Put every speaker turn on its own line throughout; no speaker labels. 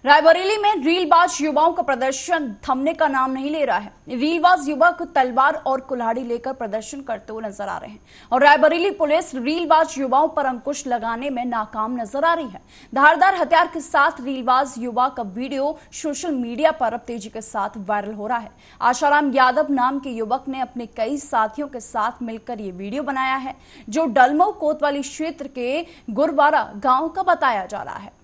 रायबरेली में रीलबाज युवाओं का प्रदर्शन थमने का नाम नहीं ले रहा है। रीलबाज युवक तलवार और कुल्हाड़ी लेकर प्रदर्शन करते हुए नजर आ रहे हैं और रायबरेली पुलिस रीलबाज युवाओं पर अंकुश लगाने में नाकाम नजर आ रही है। धारदार हथियार के साथ रीलबाज युवा का वीडियो सोशल मीडिया पर अब तेजी के साथ वायरल हो रहा है। आशाराम यादव नाम के युवक ने अपने कई साथियों के साथ मिलकर ये वीडियो बनाया है, जो डलमऊ कोतवाली क्षेत्र के गुरवारा गांव का बताया जा रहा है।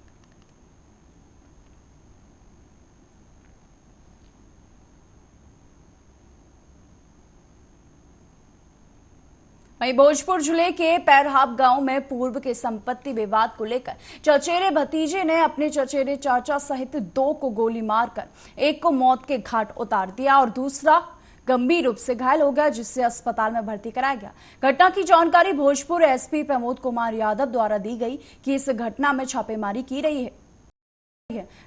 वहीं भोजपुर जिले के पैरहाप गांव में पूर्व के संपत्ति विवाद को लेकर चचेरे भतीजे ने अपने चचेरे चाचा सहित 2 को गोली मारकर एक को मौत के घाट उतार दिया और दूसरा गंभीर रूप से घायल हो गया, जिससे अस्पताल में भर्ती कराया गया। घटना की जानकारी भोजपुर एसपी प्रमोद कुमार यादव द्वारा दी गई कि इस घटना में छापेमारी की रही है।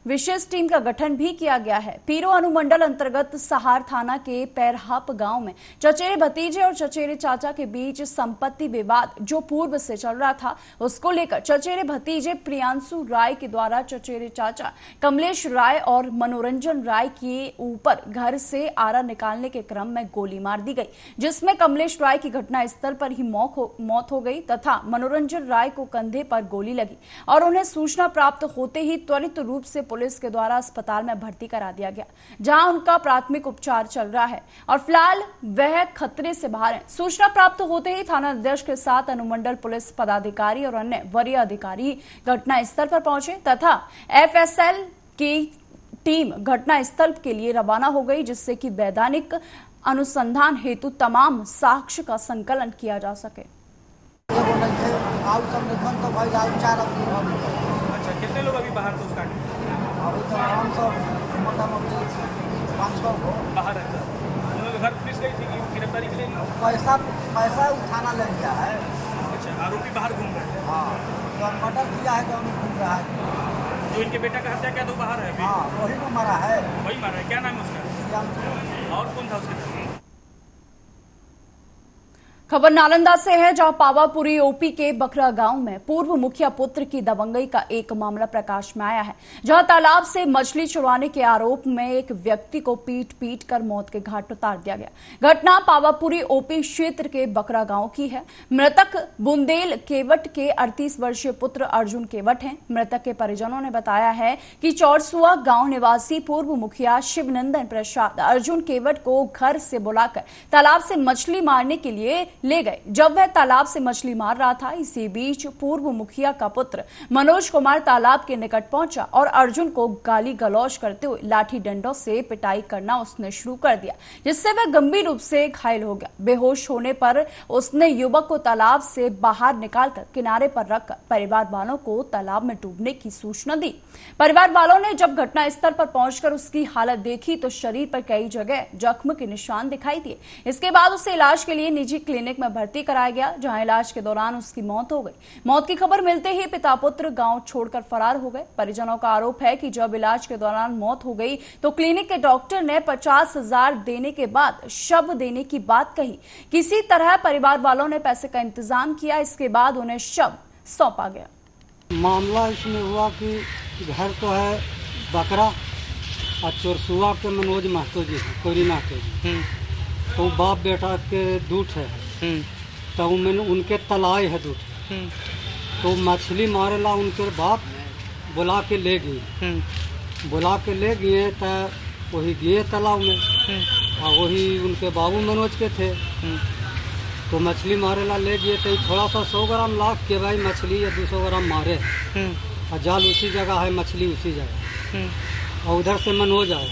विशेष टीम का गठन भी किया गया है। पीरो अनुमंडल अंतर्गत सहार थाना के पैरहाप गांव में चचेरे भतीजे और चचेरे चाचा के बीच संपत्ति विवाद जो पूर्व से चल रहा था, उसको लेकर चचेरे भतीजे प्रियांशु राय के द्वारा चचेरे चाचा कमलेश राय और मनोरंजन राय के ऊपर घर से आरा निकालने के क्रम में गोली मार दी गई, जिसमें कमलेश राय की घटनास्थल पर ही मौत हो गई तथा मनोरंजन राय को कंधे पर गोली लगी और उन्हें सूचना प्राप्त होते ही त्वरित रूप से पुलिस के द्वारा अस्पताल में भर्ती करा दिया गया, जहां उनका प्राथमिक उपचार चल रहा है और फिलहाल वह खतरे से बाहर है। सूचना प्राप्त होते ही थानाध्यक्ष के साथ अनुमंडल पुलिस पदाधिकारी और अन्य वरीय अधिकारी घटनास्थल पर पहुंचे तथा एफएसएल की टीम घटनास्थल के लिए रवाना हो गई, जिससे कि वैधानिक अनुसंधान हेतु तमाम साक्ष्य का संकलन किया जा सके।
अच्छा, कितने लोग अभी बाहर तो स्टार्ट
अभी तो हम सब मोटामोटी 5-6
बाहर है। उन लोग घर पुलिस गई थी कि गिरफ्तारी के लिए
पैसा उठाना ले गया है।
अच्छा, आरोपी बाहर घूम रहे हैं।
हाँ, तो मर्डर किया है तो घूम रहा है।
जो इनके बेटा का हत्या किया तो बाहर है अभी।
हाँ, वही को मारा है।
वही मारा है। क्या नाम है उसका? और कौन था उसके साथ?
खबर नालंदा से है, जहां पावापुरी ओपी के बकरा गांव में पूर्व मुखिया पुत्र की दबंगई का एक मामला प्रकाश में आया है, जहां तालाब से मछली चुराने के आरोप में एक व्यक्ति को पीट कर मौत के घाट उतार दिया गया। घटना पावापुरी ओपी क्षेत्र के बकरा गांव की है। मृतक बुंदेल केवट के 38 वर्षीय पुत्र अर्जुन केवट हैं। मृतक के परिजनों ने बताया है कि चौरसुआ गांव निवासी पूर्व मुखिया शिवनंदन प्रसाद अर्जुन केवट को घर से बुलाकर तालाब से मछली मारने के लिए ले गए। जब वह तालाब से मछली मार रहा था, इसी बीच पूर्व मुखिया का पुत्र मनोज कुमार तालाब के निकट पहुंचा और अर्जुन को गाली गलौज करते हुए लाठी डंडों से पिटाई करना उसने शुरू कर दिया, जिससे वह गंभीर रूप से घायल हो गया। बेहोश होने पर उसने युवक को तालाब से बाहर निकालकर किनारे पर रखकर परिवार वालों को तालाब में डूबने की सूचना दी। परिवार वालों ने जब घटनास्थल पर पहुंचकर उसकी हालत देखी तो शरीर पर कई जगह जख्म के निशान दिखाई दिए। इसके बाद उसे इलाज के लिए निजी क्लिनिक में भर्ती कराया गया, जहां इलाज के दौरान उसकी मौत हो गई। मौत की खबर मिलते ही पिता पुत्र गांव छोड़कर फरार हो गए। परिजनों का आरोप है कि जब इलाज के दौरान मौत हो गई तो क्लिनिक के डॉक्टर ने 50,000 देने के बाद शव देने की बात कही। किसी तरह परिवार वालों ने पैसे का इंतजाम किया, इसके बाद उन्हें शव सौंपा गया।
मामला इसमें हुआ कि घर तो है बकरा और चोरसुआ के मनोज महतो जी है, कोयरी महतो जी, तो बाप बेटा के दूठ है, तो मैंने उनके तलाए है दूठ, तो मछली मारेला उनके बाप बुला के ले गए तो वही गए तालाब में और वही उनके बाबू मनोज के थे, तो मछली मारेला ले गए तो थोड़ा सा 100 ग्राम लाख के भाई मछली या 200 ग्राम मारे और जाल उसी जगह है, मछली उसी जगह। और उधर से मनोज आया,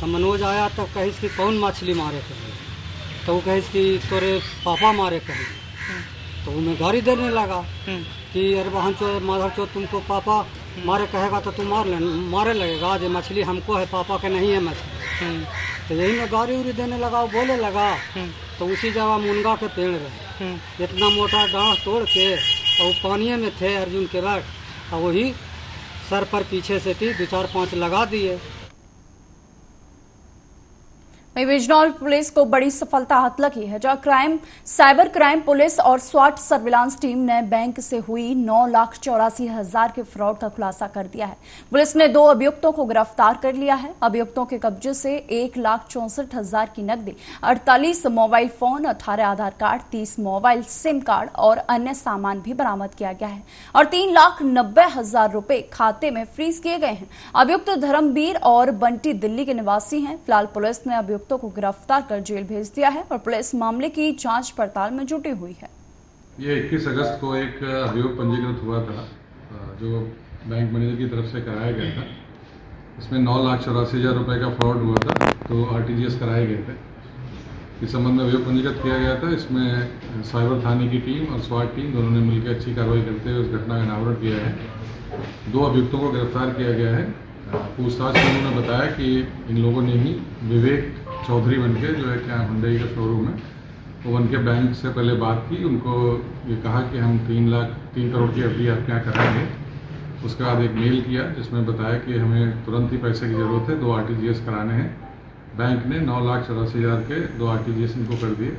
तो मनोज आया तो कहिस कि कौन मछली मारे कहीं, तो वो कहिस कि तोरे पापा मारे कहीं, तो उन्हें गाड़ी देने लगा कि अरे बहन चो माधव चो तुमको पापा मारे कहेगा तो तुम मारे लगेगा, आज मछली हमको है, पापा के नहीं है मछली। तो यही में गाड़ी उड़ी देने लगा, वो बोले लगा, तो उसी जगह मुनगा के पेड़ रहे, इतना मोटा डांस तोड़ के और पानी में थे अर्जुन के बैठ, और वही सर पर पीछे से थी 2-4-5 लगा दिए।
वहीं बिजनौर पुलिस को बड़ी सफलता हाथ लगी है, जहां साइबर क्राइम पुलिस और स्वाट सर्विलांस टीम ने बैंक से हुई 9,84,000 के फ्रॉड का खुलासा कर दिया है। पुलिस ने 2 अभियुक्तों को गिरफ्तार कर लिया है। अभियुक्तों के कब्जे से 1,64,000 की नकदी, 48 मोबाइल फोन, 18 आधार कार्ड, 30 मोबाइल सिम कार्ड और अन्य सामान भी बरामद किया गया है और 3,90,000 रुपए खाते में फ्रीज किए गए हैं। अभियुक्त धर्मवीर और बंटी दिल्ली के निवासी हैं। फिलहाल पुलिस ने अभियुक्तों को गिरफ्तार कर जेल भेज दिया है और पुलिस मामले की जांच पड़ताल में जुटी हुई है।
ये 21 अगस्त को एक अभियोग पंजीकृत हुआ था जो बैंक मैनेजर की तरफ से कराया गया था। इसमें 9,84,000 रुपए का फ्रॉड हुआ था, तो आरटीजीएस कराए गए थे। इस संबंध में अभियोग पंजीकृत किया गया था। इसमें साइबर थाने की टीम और स्वाट टीम दोनों ने मिलकर अच्छी कार्रवाई करते हुए उस घटना का अनावरण किया है। 2 अभियुक्तों को गिरफ्तार किया गया है। पूछताछ में उन्होंने बताया कि इन लोगों ने ही विवेक चौधरी बनके, जो है क्या हुंडई का शोरूम है, वो बनके बैंक से पहले बात की। उनको ये कहा कि हम 3 करोड़ की एफडी आपके यहाँ कराएंगे। उसके बाद एक मेल किया जिसमें बताया कि हमें तुरंत ही पैसे की ज़रूरत है, 2 आरटीजीएस कराने हैं। बैंक ने 9,84,000 के 2 आरटीजीएस इनको कर दिए।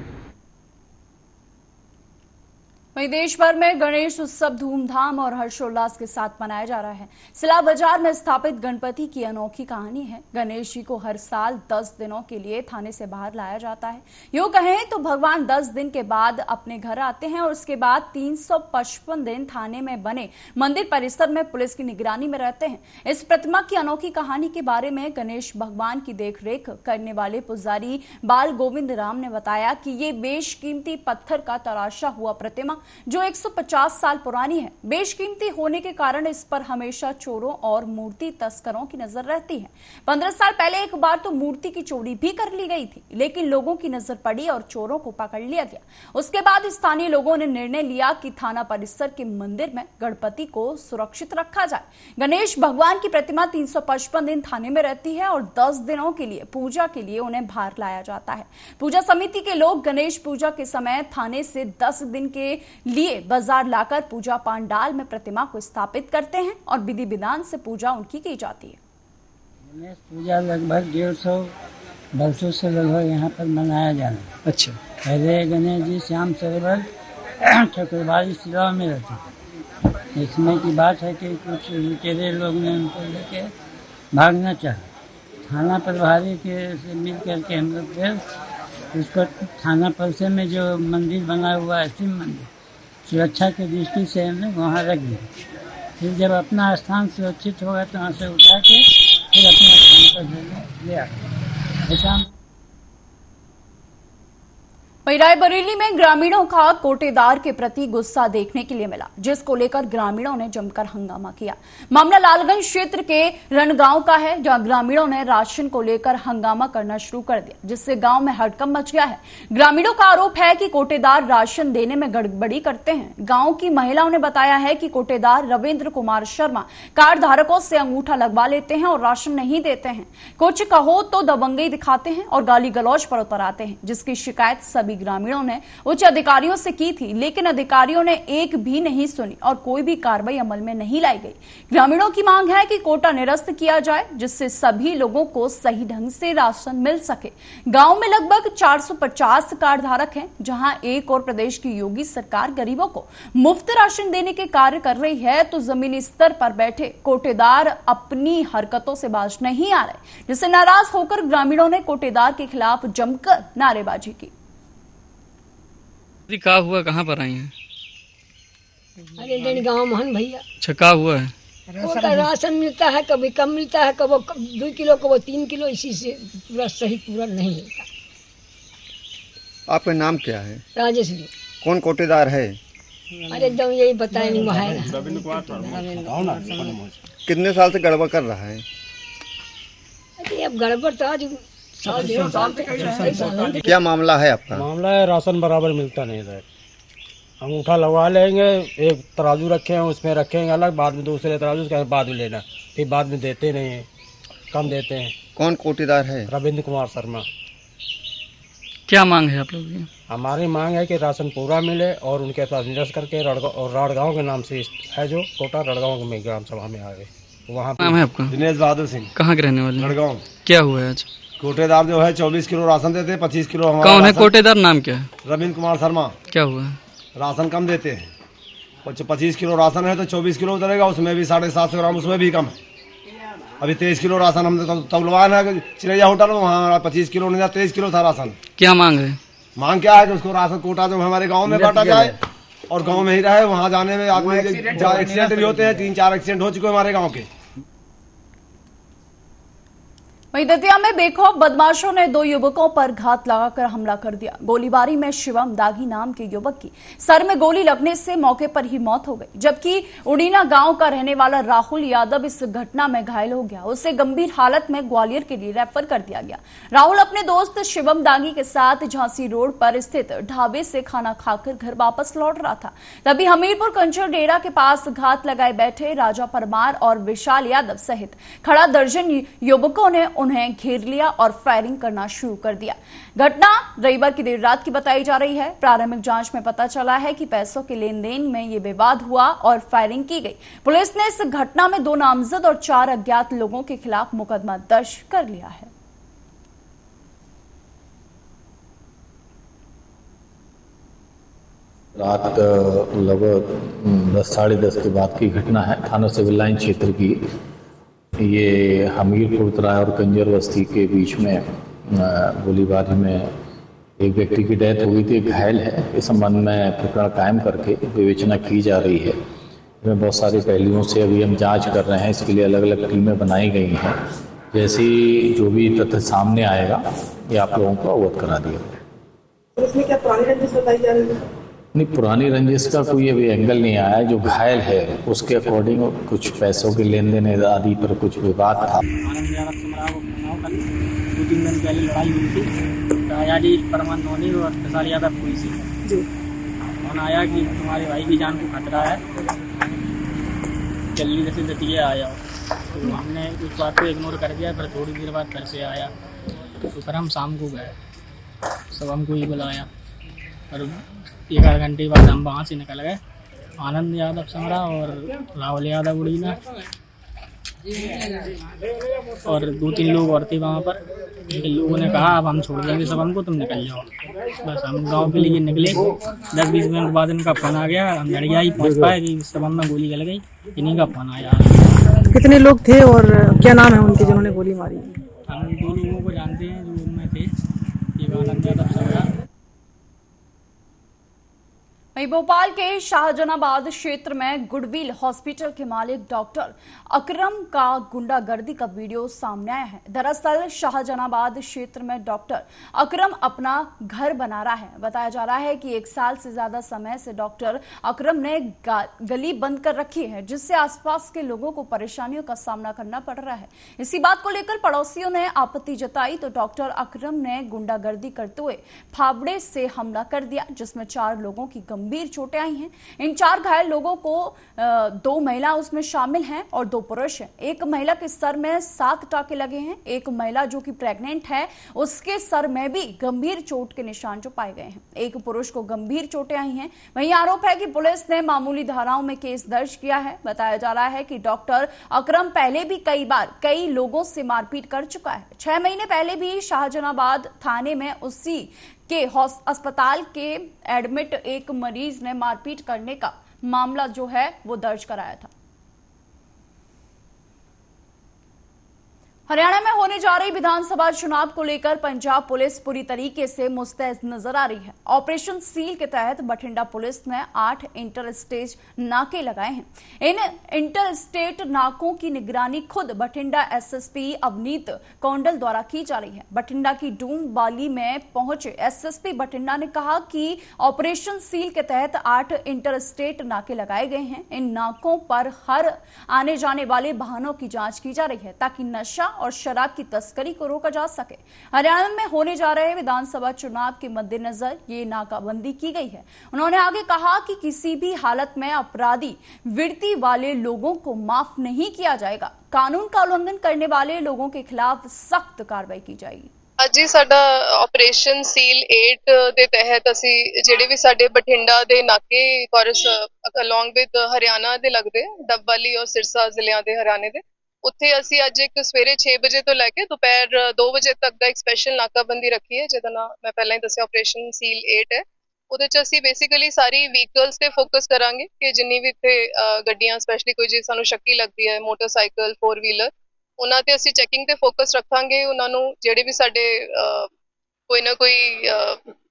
वहीं देश भर में गणेश उत्सव धूमधाम और हर्षोल्लास के साथ मनाया जा रहा है। सिला बाजार में स्थापित गणपति की अनोखी कहानी है। गणेश जी को हर साल 10 दिनों के लिए थाने से बाहर लाया जाता है। यूं कहें तो भगवान 10 दिन के बाद अपने घर आते हैं और उसके बाद 355 दिन थाने में बने मंदिर परिसर में पुलिस की निगरानी में रहते हैं। इस प्रतिमा की अनोखी कहानी के बारे में गणेश भगवान की देखरेख करने वाले पुजारी बाल गोविंद राम ने बताया कि ये बेशकीमती पत्थर का तराशा हुआ प्रतिमा जो 150 साल पुरानी है। बेशकीमती होने के कारण इस पर हमेशा चोरों और मूर्ति तस्करों की नजर रहती है। 15 साल पहले एक बार तो मूर्ति की चोरी भी कर ली गई थी, लेकिन लोगों की नजर पड़ी और चोरों को पकड़ लिया गया। उसके बाद स्थानीय लोगों ने निर्णय लिया कि थाना परिसर के मंदिर में गणपति को सुरक्षित रखा जाए। गणेश भगवान की प्रतिमा 355 दिन थाने में रहती है और 10 दिनों के लिए पूजा के लिए उन्हें बाहर लाया जाता है। पूजा समिति के लोग गणेश पूजा के समय थाने से 10 दिन के लिए बाजार लाकर पूजा पंडाल में प्रतिमा को स्थापित करते हैं और विधि विधान से पूजा उनकी की जाती है।
गणेश पूजा लगभग 150 वर्षों से लगभग यहाँ पर मनाया जा रहा है।
अच्छा।
पहले गणेश जी श्याम सरोवर ठकुरबाड़ी सिला में रहते थे। इसमें की बात है कि कुछ लुटेरे लोग ने उनको लेके भागना चाहा। थाना प्रभारी के से मिल करके हम लोग फिर उसको थाना परिसर में जो मंदिर बना हुआ है शिव मंदिर, सुरक्षा की दृष्टि से हमने वहाँ रख दिया। फिर जब अपना स्थान सुरक्षित होगा तो वहाँ से उठा के फिर अपने स्थान पर ले आते। ऐसा
वहीं रायबरेली में ग्रामीणों का कोटेदार के प्रति गुस्सा देखने के लिए मिला, जिसको लेकर ग्रामीणों ने जमकर हंगामा किया। मामला लालगंज क्षेत्र के रणगांव का है, जहां ग्रामीणों ने राशन को लेकर हंगामा करना शुरू कर दिया, जिससे गांव में हड़कंप मच गया है। ग्रामीणों का आरोप है कि कोटेदार राशन देने में गड़बड़ी करते हैं। गांव की महिलाओं ने बताया है कि कोटेदार रविंद्र कुमार शर्मा कार्ड धारकों से अंगूठा लगवा लेते हैं और राशन नहीं देते हैं। कुछ कहो तो दबंगई दिखाते हैं और गाली गलौज पर उतर आते हैं, जिसकी शिकायत सभी ग्रामीणों ने उच्च अधिकारियों से की थी, लेकिन अधिकारियों ने एक भी नहीं सुनी और कोई भी कार्रवाई अमल में नहीं लाई गई। ग्रामीणों की मांग है कि कोटा निरस्त किया जाए, जिससे सभी लोगों को सही ढंग से राशन मिल सके। गांव में लगभग 450 कार्ड धारक हैं, जहां एक और प्रदेश की योगी सरकार गरीबों को मुफ्त राशन देने के कार्य कर रही है, तो जमीनी स्तर पर बैठे कोटेदार अपनी हरकतों से बाज नहीं आ रहे, जिससे नाराज होकर ग्रामीणों ने कोटेदार के खिलाफ जमकर नारेबाजी की।
का हुआ, कहाँ पर आई हैं?
अरे गाँव मोहन भैया।
अच्छा, का हुआ है?
कोटा राशन मिलता है, कभी कम मिलता है, कभी 2 किलो, कभी 3 किलो, इसी से पूरा सही पूरा नहीं मिलता।
आपका नाम क्या है?
राजेश्वरी।
कौन कोटेदार है?
अरे एकदम यही बताए नहीं वहाँ है।
कितने साल से गड़बड़ कर रहा है?
अरे अब गड़बड़ तो आज
क्या मामला है आपका?
मामला है राशन बराबर मिलता नहीं है। अंगूठा लगवा लेंगे, एक तराजू रखे हैं उसमें रखेंगे अलग, बाद में दूसरे तराजू के बाद में लेना, फिर बाद में देते नहीं है, कम देते हैं।
कौन कोटेदार है?
रविंद्र कुमार शर्मा।
क्या मांग है आप लोगों की?
हमारी मांग है कि राशन पूरा मिले और उनके पास निरस्त करके राड़गांव के नाम से है जो कोटा राड़गांव में ग्राम सभा में आ गए। वहाँ
नाम है आपका?
दिनेश बहादुर सिंह।
कहाँ के रहने वाले?
राड़गांव।
क्या हुआ है आज?
कोटेदार जो है 24 किलो राशन देते हैं, 25 किलो हमारा
कौन है
राशन-
कोटेदार, नाम क्या है?
रविंद्र कुमार शर्मा।
क्या हुआ?
राशन कम देते हैं, 25 किलो राशन है तो 24 किलो उतरेगा, उसमें भी 750 ग्राम, उसमें भी कम है। अभी 23 किलो राशन हमने तबलवान है चिड़ैया होटल में, वहाँ 25 किलो नहीं था, 23 किलो था राशन।
क्या मांग है?
मांग क्या है कि उसको राशन कोटा जो हमारे गांव में बांटा जाए और गांव में ही रहे। वहाँ जाने में आदमी एक्सीडेंट भी होते हैं, 3-4 एक्सीडेंट हो चुके हमारे गांव के।
वहीं दतिया में बेखौफ बदमाशों ने 2 युवकों पर घात लगाकर हमला कर दिया। गोलीबारी में शिवम दागी नाम के युवक की सर में गोली लगने से मौके पर ही मौत हो गई, जबकि उड़ीना गांव का रहने वाला राहुल यादव इस घटना में घायल हो गया। उसे गंभीर हालत में ग्वालियर के लिए रेफर कर दिया गया। राहुल अपने दोस्त शिवम दागी के साथ झांसी रोड पर स्थित ढाबे से खाना खाकर घर वापस लौट रहा था। तभी हमीरपुर कंचर डेरा के पास घात लगाए बैठे राजा परमार और विशाल यादव सहित खड़ा दर्जन युवकों ने उन्हें घेर लिया और फायरिंग करना शुरू कर दिया। घटना रविवार की देर रात की बताई जा रही है। प्रारंभिक जांच में पता चला है कि पैसों के लेन देन में ये विवाद हुआ और फायरिंग की गई। पुलिस ने इस घटना में 2 नामजद और 4 अज्ञात लोगों के खिलाफ मुकदमा दर्ज कर लिया है।
रात लगभग 10 साढ़े 10 के बाद की घटना है। थाना सिविल लाइन क्षेत्र की ये हमीरपुर तराय और कंजर बस्ती के बीच में गोलीबारी में एक व्यक्ति की डेथ हुई थी, घायल है। इस संबंध में प्रकरण कायम करके विवेचना की जा रही है। इसमें बहुत सारे पहलुओं से अभी हम जांच कर रहे हैं। इसके लिए अलग अलग टीमें बनाई गई हैं। जैसे ही जो भी तथ्य सामने आएगा ये आप लोगों को अवगत करा दिया।
इसमें क्या पुरानी रंजिश बताई जा रही है?
नहीं, पुरानी रंजिश का कोई अभी एंगल नहीं आया। जो घायल है उसके अकॉर्डिंग कुछ पैसों के लेन देन आदि पर कुछ विवाद था।
2-3 दिन पहले लड़ाई हुई थी राजा जी परमान नोनी और विशाल यादव पुलिस से। फोन आया कि तुम्हारे भाई की जान को खतरा है, जल्दी से दतिया आ जाओ। तो हमने उस बात को इग्नोर कर दिया। फिर थोड़ी देर बाद घर से आया तो फिर हम शाम को गए, सब हमको ही बुलाया और 1 घंटे बाद हम वहाँ से निकल गए। आनंद यादव समरा और राहुल यादव उड़ीना और 2-3 लोग और थे वहाँ पर। लेकिन लोगों ने कहा अब हम छोड़ देंगे सब, हमको तुम निकल जाओ। बस हम गांव के लिए निकले। 10-20 मिनट बाद इनका फोन आ गया। हम लड़िया ही पहुँच पाए कि सब में गोली चल गई। इन्हीं का फोन आया।
कितने लोग थे और क्या नाम है उनके जिन्होंने गोली मारी?
हम 2 लोगों को जानते हैं जो उनमें थे, एक आनंद यादव समरा।
वहीं भोपाल के शाहजहानाबाद क्षेत्र में गुडविल हॉस्पिटल के मालिक डॉक्टर अकरम का गुंडागर्दी का वीडियो सामने आया है। दरअसल शाहजहानाबाद क्षेत्र में डॉक्टर अकरम अपना घर बना रहा है। बताया जा रहा है कि 1 साल से ज्यादा समय से डॉक्टर अकरम ने गली बंद कर रखी है, जिससे आसपास के लोगों को परेशानियों का सामना करना पड़ रहा है। इसी बात को लेकर पड़ोसियों ने आपत्ति जताई तो डॉक्टर अकरम ने गुंडागर्दी करते हुए फावड़े से हमला कर दिया, जिसमें 4 लोगों की गंभीर चोटें आई हैं। इन 4 घायल लोगों को 2 महिला उसमें शामिल हैं और 2 पुरुष हैं। एक महिला के सर में 7 टाके लगे हैं। एक महिला जो कि प्रेग्नेंट है उसके सर में भी गंभीर चोट के निशान जो पाए गए हैं। एक पुरुष को गंभीर चोटें आई हैं। वहीं आरोप है कि पुलिस ने मामूली धाराओं में केस दर्ज किया है। बताया जा रहा है कि डॉक्टर अकरम पहले भी कई बार कई लोगों से मारपीट कर चुका है। 6 महीने पहले भी शाहजहानाबाद थाने में उसी के अस्पताल के एडमिट एक मरीज ने मारपीट करने का मामला जो है वो दर्ज कराया था। हरियाणा में होने जा रही विधानसभा चुनाव को लेकर पंजाब पुलिस पूरी तरीके से मुस्तैद नजर आ रही है। ऑपरेशन सील के तहत बठिंडा पुलिस ने 8 इंटर स्टेट नाके लगाए हैं। इन इंटर स्टेट नाकों की निगरानी खुद बठिंडा एसएसपी अवनीत कौंडल द्वारा की जा रही है। बठिंडा की डूम बाली में पहुंचे एसएसपी बठिंडा ने कहा कि ऑपरेशन सील के तहत 8 इंटर स्टेट नाके लगाए गए हैं। इन नाकों पर हर आने जाने वाले वाहनों की जांच की जा रही है ताकि नशा और शराब की तस्करी को रोका जा सके। हरियाणा में होने जा रहे विधानसभा चुनाव के मद्देनजर ये नाकाबंदी की गई है। उन्होंने आगे कहा कि किसी भी हालत में अपराधी वृत्ति वाले लोगों को माफ नहीं किया जाएगा। कानून का उल्लंघन करने वाले लोगों के खिलाफ सख्त कार्रवाई की जाएगी।
ਅੱਜ ਹੀ ਸਾਡਾ ਆਪਰੇਸ਼ਨ ਸੀਲ 8 ਦੇ ਤਹਿਤ ਅਸੀਂ ਜਿਹੜੇ ਵੀ ਸਾਡੇ ਬਠਿੰਡਾ ਦੇ ਨਾਕੇ ਕੋਰਸ ਅਲੋਂਗ ਵਿਦ ਹਰਿਆਣਾ ਦੇ ਲੱਗਦੇ ਡੱਬਵਾਲੀ ਔਰ ਸਿਰਸਾ ਜ਼ਿਲ੍ਹਿਆਂ ਦੇ ਹਰਿਆਣੇ ਦੇ ਉੱਥੇ ਅਸੀਂ ਅੱਜ ਇੱਕ ਸਵੇਰੇ 6 ਵਜੇ ਤੋਂ ਲੈ ਕੇ ਦੁਪਹਿਰ 2 ਵਜੇ ਤੱਕ ਦਾ ਇੱਕ ਸਪੈਸ਼ਲ ਨਾਕਾਬੰਦੀ ਰੱਖੀ ਹੈ, ਜਿਹਦਾ ਨਾਮ ਮੈਂ ਪਹਿਲਾਂ ਹੀ ਦੱਸਿਆ ਆਪਰੇਸ਼ਨ ਸੀਲ 8 ਹੈ। ਉਹਦੇ 'ਚ ਅਸੀਂ ਬੇਸਿਕਲੀ ਸਾਰੀ ਵਹੀਕਲਸ ਤੇ ਫੋਕਸ ਕਰਾਂਗੇ ਕਿ ਜਿੰਨੀ ਵੀ ਇੱਥੇ ਗੱਡੀਆਂ ਸਪੈਸ਼ਲੀ ਕੋਈ ਜੇ ਸਾਨੂੰ ਸ਼ੱਕੀ ਲੱਗਦੀ ਹੈ, ਮੋਟਰਸਾਈਕਲ 4 ਵੀਲਰ, ਉਹਨਾਂ ਤੇ ਅਸੀਂ ਚੈਕਿੰਗ ਤੇ ਫੋਕਸ ਰੱਖਾਂਗੇ। ਉਹਨਾਂ ਨੂੰ ਜਿਹੜੇ ਵੀ ਸਾਡੇ ਕੋਈ ਨਾ ਕੋਈ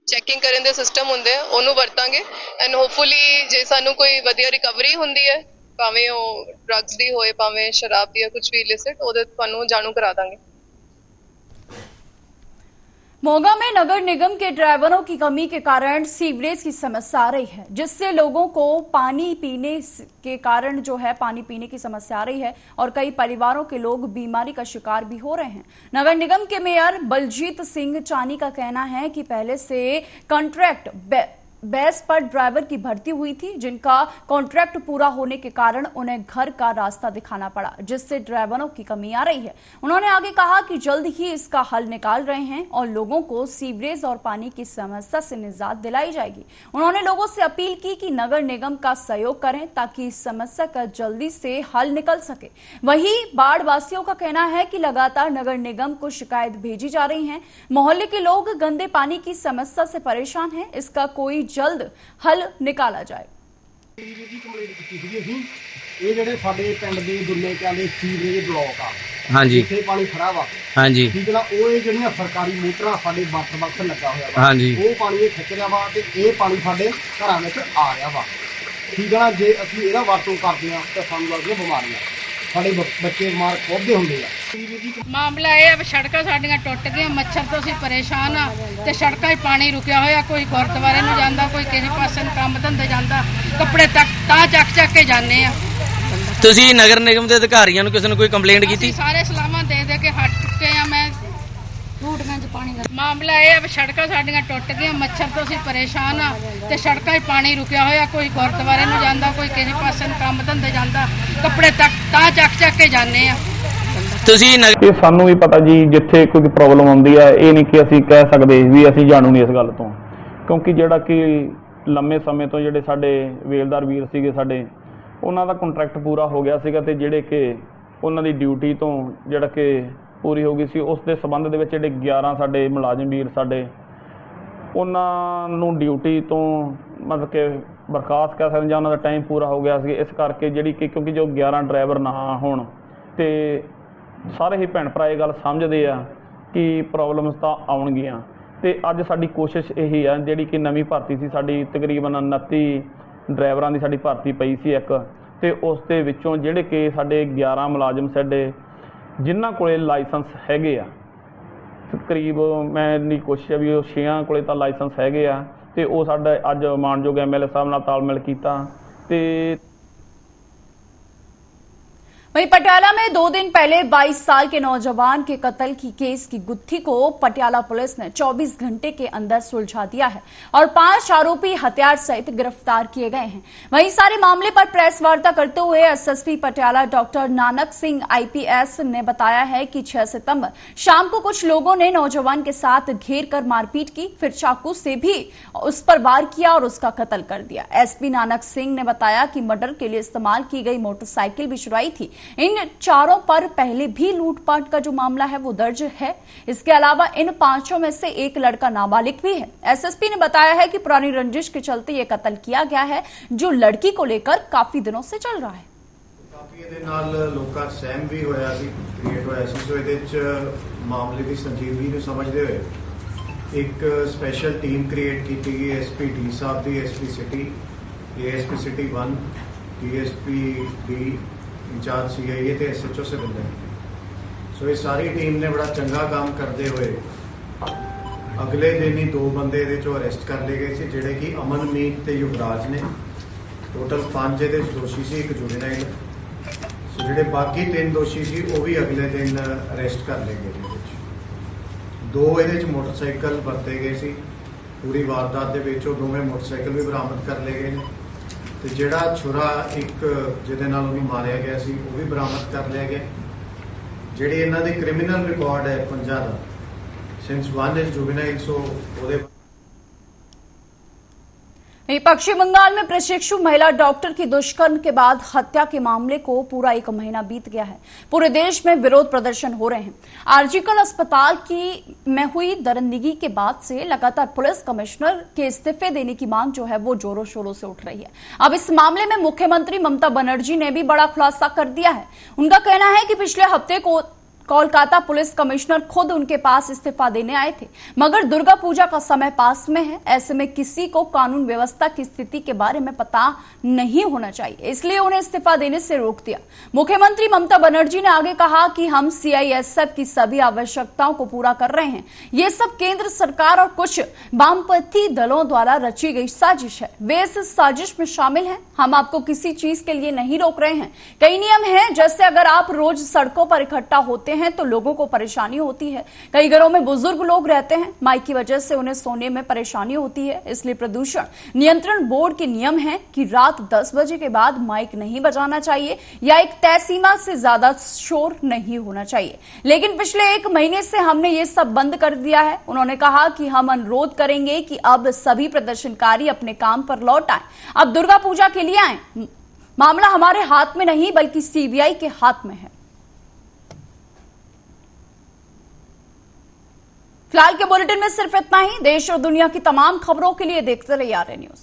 ਚੈਕਿੰਗ ਕਰਨ ਦੇ ਸਿਸਟਮ ਹੁੰਦੇ ਆ ਉਹਨੂੰ ਵਰਤਾਂਗੇ ਐਂਡ ਹੋਪਫੁਲੀ ਜੇ ਸਾਨੂੰ ਕੋਈ ਵਧੀਆ ਰਿਕਵਰੀ ਹੁੰਦੀ ਹੈ, ਭਾਵੇਂ ਉਹ ਡਰੱਗਸ ਦੀ ਹੋਏ ਭਾਵੇਂ ਸ਼ਰਾਬ ਦੀ ਜਾਂ ਕੁਝ ਵੀ ਇਲਿਸਿਟ, ਉਹਦੇ ਤੁਹਾਨੂੰ ਜਾਣੂ करा देंगे।
मोगा में नगर निगम के ड्राइवरों की कमी के कारण सीवरेज की समस्या आ रही है, जिससे लोगों को पानी पीने के कारण जो है पानी पीने की समस्या आ रही है और कई परिवारों के लोग बीमारी का शिकार भी हो रहे हैं। नगर निगम के मेयर बलजीत सिंह चानी का कहना है कि पहले से कॉन्ट्रैक्ट बेस पर ड्राइवर की भर्ती हुई थी, जिनका कॉन्ट्रैक्ट पूरा होने के कारण उन्हें घर का रास्ता दिखाना पड़ा, जिससे ड्राइवरों की कमी आ रही है। उन्होंने आगे कहा कि जल्द ही इसका हल निकाल रहे हैं और लोगों को सीवरेज और पानी की समस्या से निजात दिलाई जाएगी। उन्होंने लोगों से अपील की कि नगर निगम का सहयोग करें ताकि इस समस्या का जल्दी से हल निकल सके। वहीं बाढ़ वासियों का कहना है कि लगातार नगर निगम को शिकायत भेजी जा रही है। मोहल्ले के लोग गंदे पानी की समस्या से परेशान हैं, इसका कोई जल्द हल निकाला जाए।
ਇਹ ਜਿਹੜੇ ਸਾਡੇ ਪਿੰਡ ਦੇ ਦੁੱਲੇ ਕਹਿੰਦੇ ਸੀਵਰੇਜ ਬਲੌਕ ਆ,
ਹਾਂਜੀ,
ਇੱਥੇ ਪਾਣੀ ਖੜਾ ਵਾ,
ਹਾਂਜੀ,
ਠੀਕ ਨਾ। ਉਹ ਇਹ ਜਿਹੜੀਆਂ ਸਰਕਾਰੀ ਮੋਟਰਾਂ ਸਾਡੇ ਬੱਸ ਲੱਗਾ ਹੋਇਆ ਵਾ,
ਹਾਂਜੀ,
ਉਹ ਪਾਣੀ ਇਹ ਖਿੱਚ ਰਿਹਾ ਵਾ ਤੇ ਇਹ ਪਾਣੀ ਸਾਡੇ ਘਰਾਂ ਵਿੱਚ ਆ ਰਿਹਾ ਵਾ, ਠੀਕ ਨਾ। ਜੇ ਅਸੀਂ ਇਹਦਾ ਵਰਤੋਂ ਕਰਦੇ ਆ ਤਾਂ ਸਾਨੂੰ ਲੱਗਦੀਆਂ ਬਿਮਾਰੀਆਂ, ਸਾਡੇ ਬੱਚੇ ਬਿਮਾਰ ਖੁੱਬਦੇ ਹੁੰਦੇ ਆ।
ਮਾਮਲਾ ਇਹ ਹੈ ਵੀ ਸੜਕਾਂ ਸਾਡੀਆਂ ਟੁੱਟ ਗਈਆਂ, ਮੱਛਰ ਤੋਂ ਅਸੀਂ ਪਰੇਸ਼ਾਨ ਆ ਤੇ ਸੜਕਾਂ 'ਚ ਪਾਣੀ ਰੁਕਿਆ ਹੋਇਆ, ਕੋਈ ਗੁਰਦੁਆਰੇ ਨੂੰ ਜਾਂਦਾ, ਕੋਈ ਕਿਸੇ ਪਾਸੇ ਨੂੰ ਕੰਮ ਧੰਦੇ ਜਾਂਦਾ, ਕੱਪੜੇ ਤੱਕ ਤਾਂ ਚੱਕ ਕੇ ਜਾਂਦੇ ਆ।
ਤੁਸੀਂ ਨਗਰ ਨਿਗਮ ਦੇ ਅਧਿਕਾਰੀਆਂ ਨੂੰ ਕਿਸੇ ਨੂੰ ਕੋਈ ਕੰਪਲੇਂਟ ਕੀਤੀ?
ਸਾਰੇ ਸਲਾਮਾਂ ਦੇ ਕੇ ਹਟ ਚੁੱਕੇ ਆ। ਮੈਂ ਟੂਟੀਆਂ 'ਚ ਪਾਣੀ ਦਾ ਮਾਮਲਾ ਇਹ ਹੈ ਵੀ ਸੜਕਾਂ ਸਾਡੀਆਂ ਟੁੱਟ ਗਈਆਂ, ਮੱਛਰ ਤੋਂ ਅਸੀਂ ਪਰੇਸ਼ਾਨ ਆ ਤੇ ਸੜਕਾਂ 'ਚ ਪਾਣੀ ਰੁਕਿਆ ਹੋਇਆ, ਕੋਈ ਗੁਰਦੁਆਰੇ ਨੂੰ ਜਾਂਦਾ, ਕੋਈ ਕਿਸੇ ਪਾਸੇ ਨੂੰ ਕੰਮ ਧੰਦੇ ਜਾਂਦਾ, ਕੱਪੜੇ ਤੱਕ ਤਾਂ ਚੱਕ ਕੇ ਜਾਂਦੇ ਆ।
ਤੁਸੀਂ
ਇਹ ਸਾਨੂੰ ਵੀ ਪਤਾ ਜੀ, ਜਿੱਥੇ ਕੋਈ ਪ੍ਰੋਬਲਮ ਆਉਂਦੀ ਹੈ ਇਹ ਨਹੀਂ ਕਿ ਅਸੀਂ ਕਹਿ ਸਕਦੇ ਵੀ ਅਸੀਂ ਜਾਣੂ ਨਹੀਂ ਇਸ ਗੱਲ ਤੋਂ, ਕਿਉਂਕਿ ਜਿਹੜਾ ਕਿ ਲੰਮੇ ਸਮੇਂ ਤੋਂ ਜਿਹੜੇ ਸਾਡੇ ਵੇਲਦਾਰ ਵੀਰ ਸੀਗੇ ਸਾਡੇ, ਉਹਨਾਂ ਦਾ ਕੰਟਰੈਕਟ ਪੂਰਾ ਹੋ ਗਿਆ ਸੀਗਾ ਤੇ ਜਿਹੜੇ ਕਿ ਉਹਨਾਂ ਦੀ ਡਿਊਟੀ ਤੋਂ ਜਿਹੜਾ ਕਿ ਪੂਰੀ ਹੋ ਗਈ ਸੀ, ਉਸ ਦੇ ਸੰਬੰਧ ਦੇ ਵਿੱਚ ਜਿਹੜੇ 11 ਸਾਡੇ ਮੁਲਾਜ਼ਮ ਵੀਰ ਸਾਡੇ, ਉਹਨਾਂ ਨੂੰ ਡਿਊਟੀ ਤੋਂ ਮਤਲਬ ਕਿ ਬਰਖਾਸਤ ਕਰ ਸਕਦੇ ਜਾਂ ਉਹਨਾਂ ਦਾ ਟਾਈਮ ਪੂਰਾ ਹੋ ਗਿਆ ਸੀ। ਇਸ ਕਰਕੇ ਜਿਹੜੀ ਕਿ ਕਿਉਂਕਿ ਜੋ 11 ਡਰਾਈਵਰ ਨਾ ਹੋਣ ਤੇ ਸਾਰੇ ਹੀ ਭੈਣ ਭਰਾ ਇਹ ਗੱਲ ਸਮਝਦੇ ਆ ਕਿ ਪ੍ਰੋਬਲਮਸ ਤਾਂ ਆਉਣਗੀਆਂ, ਤੇ ਅੱਜ ਸਾਡੀ ਕੋਸ਼ਿਸ਼ ਇਹੀ ਆ, ਜਿਹੜੀ ਕਿ ਨਵੀਂ ਭਰਤੀ ਸੀ ਸਾਡੀ, ਤਕਰੀਬਨ 29 ਡਰਾਈਵਰਾਂ ਦੀ ਸਾਡੀ ਭਰਤੀ ਪਈ ਸੀ ਇੱਕ, ਤੇ ਉਸ ਦੇ ਵਿੱਚੋਂ ਜਿਹੜੇ ਕਿ ਸਾਡੇ 11 ਮੁਲਾਜ਼ਮ ਸਾਡੇ ਜਿਨ੍ਹਾਂ ਕੋਲੇ ਲਾਇਸੈਂਸ ਹੈਗੇ ਆ, ਤਕਰੀਬ ਮੇਰੀ ਕੋਸ਼ਿਸ਼ ਹੈ ਵੀ ਉਹ 6 ਕੋਲੇ ਤਾਂ ਲਾਇਸੈਂਸ ਹੈਗੇ ਆ, ਤੇ ਉਹ ਸਾਡਾ ਅੱਜ ਮਾਨਯੋਗ MLA ਸਾਹਿਬ ਨਾਲ ਤਾਲਮੇਲ ਕੀਤਾ। ਤੇ
वहीं पटियाला में 2 दिन पहले 22 साल के नौजवान के कत्ल की केस की गुत्थी को पटियाला पुलिस ने 24 घंटे के अंदर सुलझा दिया है और 5 आरोपी हथियार सहित गिरफ्तार किए गए हैं। वहीं सारे मामले पर प्रेस वार्ता करते हुए SSP Patiala doctor Nanak Singh IPS ने बताया है कि 6 सितंबर शाम को कुछ लोगों ने नौजवान के साथ घेर कर मारपीट की, फिर चाकू से भी उस पर वार किया और उसका कत्ल कर दिया। SP नानक सिंह ने बताया कि मर्डर के लिए इस्तेमाल की गई मोटरसाइकिल भी चुराई थी। इन चारों पर पहले भी लूटपाट का जो मामला है वो दर्ज है। इसके अलावा इन 5 में से एक लड़का नाबालिग भी है। SSP ने बताया है कि पुरानी रंजिश के चलते ये कत्ल किया गया है, जो लड़की को लेकर काफी दिनों से चल रहा है।
काफी ਇਹਦੇ ਨਾਲ ਲੋਕਾਂ ਸਹਿਮ ਵੀ ਹੋਇਆ ਸੀ, ਕ੍ਰੀਏਟ ਹੋਇਆ ਸੀ। ਸੋ ਇਹਦੇ ਚ ਮਾਮਲੇ ਦੀ ਸੰਜੀਦਗੀ ਨੂੰ ਸਮਝਦੇ ਹੋਏ ਇੱਕ ਸਪੈਸ਼ਲ ਟੀਮ ਕ੍ਰੀਏਟ ਕੀਤੀ ਗਈ SP D ਸਾਹਿਬ ਦੀ, SP city, ASP city 1, DSP D incharge CIA ਤੇ SHO से बंदे। सो ये सारी टीम ने बड़ा चंगा काम करते हुए अगले दिन ही 2 बंदे ਇਹਦੇ ਚੋਂ ਅਰੈਸਟ ਕਰ ਲਏ ਗਏ ਸੀ, ਜਿਹੜੇ ਕਿ ਅਮਨਮੀਤ ਤੇ ਯੁਵਰਾਜ ਨੇ। ਟੋਟਲ 5 ਇਹਦੇ ਦੋਸ਼ੀ ਸੀ, ਇੱਕ ਜੁਵੇਨਾਈਲ। ਸੋ ਜਿਹੜੇ ਬਾਕੀ 3 ਦੋਸ਼ੀ ਸੀ ਉਹ ਵੀ ਅਗਲੇ ਦਿਨ ਅਰੈਸਟ ਕਰ ਲਏ ਗਏ। 2 ਇਹਦੇ ਚ ਮੋਟਰਸਾਈਕਲ ਵਰਤੇ ਗਏ ਸੀ। ਪੂਰੀ ਵਾਰਦਾਤ ਦੇ ਵਿੱਚ ਉਹ ਦੋਵੇਂ ਮੋਟਰਸਾਈਕਲ ਵੀ ਬਰਾਮਦ ਕਰ ਲਏ ਗਏ ਨੇ, ਤੇ ਜਿਹੜਾ ਛੁਰਾ ਇੱਕ ਜਿਹਦੇ ਨਾਲ ਉਹਨੂੰ ਮਾਰਿਆ ਗਿਆ ਸੀ ਉਹ ਵੀ ਬਰਾਮਦ ਕਰ ਲਿਆ ਗਿਆ। ਜਿਹੜੀ ਇਹਨਾਂ ਦੀ ਕ੍ਰਿਮੀਨਲ ਰਿਕਾਰਡ ਹੈ 5 ਦਾ, ਸਿੰਸ 1 ਇਜ਼ ਜੁਵੇਨਾਈਲ, ਸੋ ਉਹਦੇ
पश्चिम बंगाल में प्रशिक्षु महिला डॉक्टर की दुष्कर्म के बाद हत्या के मामले को पूरा 1 महीना बीत गया है। पूरे देश में विरोध प्रदर्शन हो रहे हैं। आरजीकर अस्पताल में हुई दरिंदगी के बाद से लगातार पुलिस कमिश्नर के इस्तीफे देने की मांग जो है वो जोरों शोरों से उठ रही है। अब इस मामले में मुख्यमंत्री ममता बनर्जी ने भी बड़ा खुलासा कर दिया है। उनका कहना है कि पिछले हफ्ते को कोलकाता पुलिस कमिश्नर खुद उनके पास इस्तीफा देने आए थे, मगर दुर्गा पूजा का समय पास में है। ऐसे में किसी को कानून व्यवस्था की स्थिति के बारे में पता नहीं होना चाहिए, इसलिए उन्हें इस्तीफा देने से रोक दिया। मुख्यमंत्री ममता बनर्जी ने आगे कहा कि हम सीआईएसएफ की सभी आवश्यकताओं को पूरा कर रहे हैं। ये सब केंद्र सरकार और कुछ वामपंथी दलों द्वारा रची गई साजिश है। वे इस साजिश में शामिल हैं। हम आपको किसी चीज के लिए नहीं रोक रहे हैं। कई नियम हैं, जैसे अगर आप रोज सड़कों पर इकट्ठा होते हैं तो लोगों को परेशानी होती है। कई घरों में बुजुर्ग लोग रहते हैं, माइक की वजह से उन्हें सोने में परेशानी होती है। इसलिए प्रदूषण नियंत्रण बोर्ड के नियम है कि रात 10 बजे के बाद माइक नहीं बजाना चाहिए या एक तय सीमा से ज्यादा शोर नहीं होना चाहिए। लेकिन पिछले 1 महीने से हमने ये सब बंद कर दिया है। उन्होंने कहा कि हम अनुरोध करेंगे कि अब सभी प्रदर्शनकारी अपने काम पर लौट आएं। अब दुर्गा पूजा के लिए आएं। मामला हमारे हाथ में नहीं बल्कि सीबीआई के हाथ में है। फिलहाल के बुलेटिन में सिर्फ इतना ही। देश और दुनिया की तमाम खबरों के लिए देखते रहिए आर्य न्यूज।